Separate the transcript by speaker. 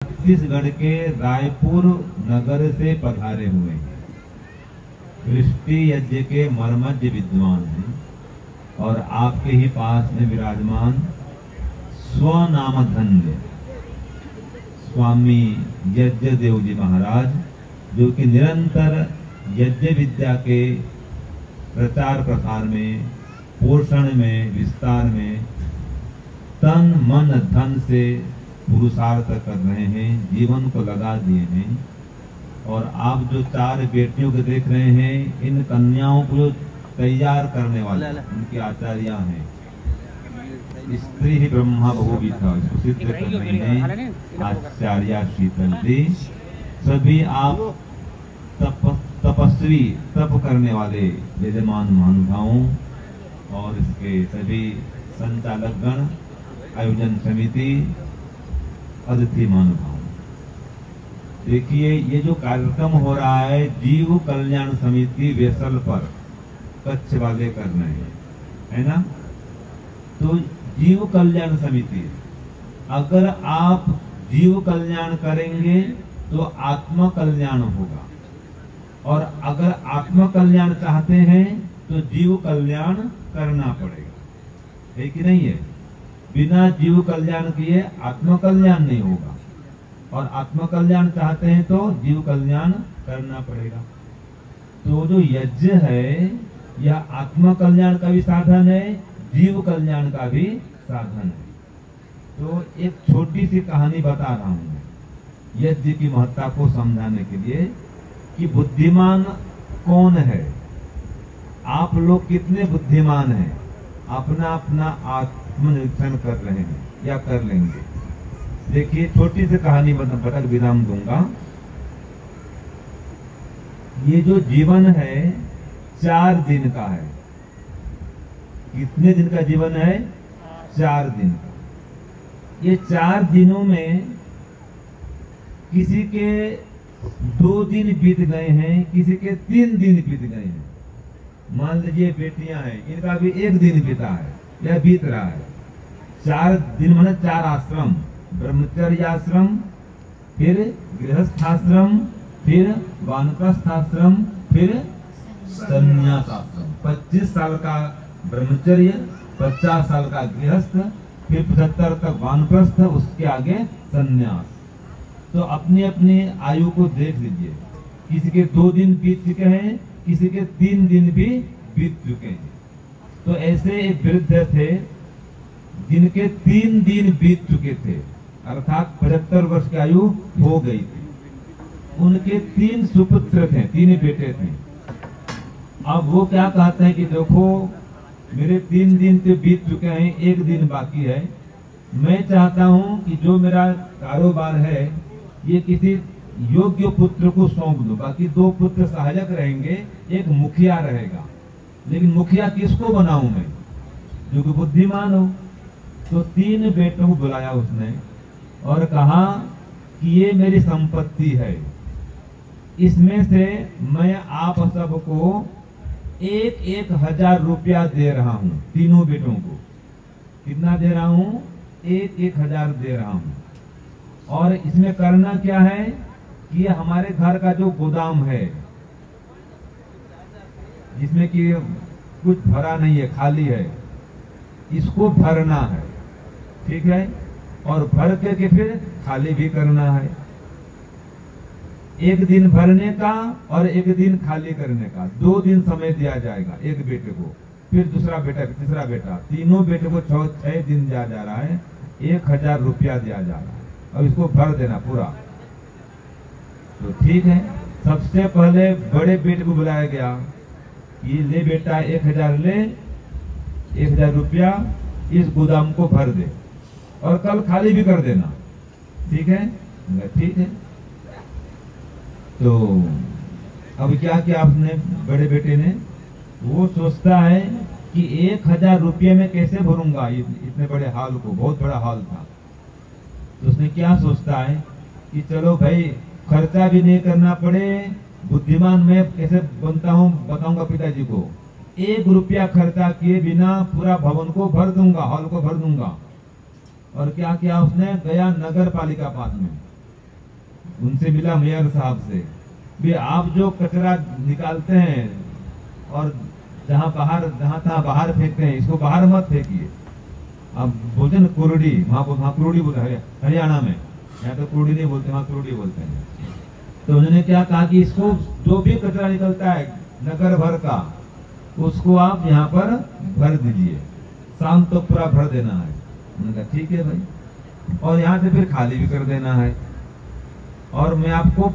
Speaker 1: छत्तीसगढ़ के रायपुर नगर से पधारे हुए हैं। सृष्टि यज्ञ के मर्मज्ञ विद्वान हैं और आपके ही पास में विराजमान स्वनामधन्य स्वामी यज्ञदेव जी महाराज, जो कि निरंतर यज्ञ विद्या के प्रचार प्रसार में, पोषण में, विस्तार में तन मन धन से पुरुषार्थ कर रहे हैं, जीवन को लगा दिए हैं। और आप जो 4 बेटियों को देख रहे हैं, इन कन्याओं को तैयार करने वाले उनकी आचार्य हैं। स्त्री ही ब्रह्मा बहुविधा, इसको सिद्ध कर रहे हैं आचार्य शीतल जी। सभी आप तपस्वी, तप करने वाले यजमान महानुभावों और इसके सभी संचालक गण, आयोजन समिति, अतिथि महानुभाव। देखिए, ये जो कार्यक्रम हो रहा है जीव कल्याण समिति वेसल पर कच्छ वाले कर रहे हैं, है ना। तो जीव कल्याण समिति, अगर आप जीव कल्याण करेंगे तो आत्म कल्याण होगा, और अगर आत्म कल्याण चाहते हैं तो जीव कल्याण करना पड़ेगा, है कि नहीं है। बिना जीव कल्याण किए आत्म कल्याण नहीं होगा, और आत्म कल्याण चाहते हैं तो जीव कल्याण करना पड़ेगा। तो जो यज्ञ है यह आत्म कल्याण का भी साधन है, जीव कल्याण का भी साधन है। तो एक छोटी सी कहानी बता रहा हूं मैं यज्ञ की महत्ता को समझाने के लिए कि बुद्धिमान कौन है, आप लोग कितने बुद्धिमान हैं, अपना अपना आत्मनिरीक्षण कर रहे हैं या कर लेंगे। देखिए, छोटी सी कहानी बतक विराम दूंगा। ये जो जीवन है 4 दिन का है। कितने दिन का जीवन है? 4 दिन का। ये 4 दिनों में किसी के 2 दिन बीत गए हैं, किसी के 3 दिन बीत गए हैं। मान लीजिए बेटियां हैं, इनका भी 1 दिन बीता है या बीत रहा है। 4 दिन माने 4 आश्रम, ब्रह्मचर्य आश्रम, फिर गृहस्थाश्रम, फिर वानप्रस्थाश्रम, फिर संन्यास आश्रम। 25 साल का ब्रह्मचर्य, 50 साल का गृहस्थ, फिर 75 तक वानप्रस्थ, उसके आगे संन्यास। तो अपनी अपनी आयु को देख लीजिए, किसी के 2 दिन बीत चुके हैं, किसी के 3 दिन भी बीत चुके हैं। तो ऐसे एक वृद्ध थे जिनके 3 दिन बीत चुके थे, अर्थात 75 वर्ष की आयु हो गई थी। उनके 3 सुपुत्र थे, 3 बेटे थे। अब वो क्या कहते हैं कि देखो, मेरे 3 दिन तो बीत चुके हैं, 1 दिन बाकी है। मैं चाहता हूं कि जो मेरा कारोबार है ये किसी योग्य पुत्र को सौंप दो, बाकी 2 पुत्र सहायक रहेंगे, एक मुखिया रहेगा। लेकिन मुखिया किसको बनाऊं मैं, जो कि बुद्धिमान हो। तो 3 बेटों को बुलाया उसने और कहा कि ये मेरी संपत्ति है, इसमें से मैं आप सबको 1-1 हजार रुपया दे रहा हूं। तीनों बेटों को कितना दे रहा हूं? 1-1 हजार दे रहा हूं। और इसमें करना क्या है कि हमारे घर का जो गोदाम है, जिसमें कि कुछ भरा नहीं है, खाली है, इसको भरना है, ठीक है। और भर के फिर खाली भी करना है। 1 दिन भरने का और 1 दिन खाली करने का, 2 दिन समय दिया जाएगा एक बेटे को, फिर दूसरा बेटा, तीसरा बेटा, तीनों बेटे को 6 दिन दिया जा रहा है, 1000 रुपया दिया जा रहा है। अब इसको भर देना पूरा। तो ठीक है, सबसे पहले बड़े बेटे को बुलाया गया, ये ले बेटा 1000 ले, 1000 रुपया इस गोदाम को भर दे और कल खाली भी कर देना, ठीक है। ठीक है। तो अब क्या किया आपने, बड़े बेटे ने, वो सोचता है कि 1000 रुपये में कैसे भरूंगा इतने बड़े हॉल को, बहुत बड़ा हॉल था। तो उसने क्या सोचता है कि चलो भाई, खर्चा भी नहीं करना पड़े, बुद्धिमान मैं कैसे बनता हूँ बताऊंगा पिताजी को। 1 रुपया खर्चा किए बिना पूरा भवन को भर दूंगा, हॉल को भर दूंगा। और क्या किया उसने, गया नगर पालिका पास में उनसे मिला मेयर साहब से भी आप जो कचरा निकालते हैं और जहां तहां बाहर फेंकते हैं, इसको बाहर मत फेंकिए। अब बोलते हैं ना कुरुड़ी, वहां कुरुड़ी बोलते हैं हरियाणा में, यहाँ तो कुरुड़ी नहीं बोलते, वहां कुरुड़ी बोलते हैं। तो उन्होंने क्या कहा कि इसको जो भी कचरा निकलता है नगर भर का, उसको आप यहाँ पर भर दीजिए, शाम तक पूरा भर देना है। उन्होंने कहा ठीक है भाई, और यहाँ से फिर खाली भी कर देना है। और मैं आपको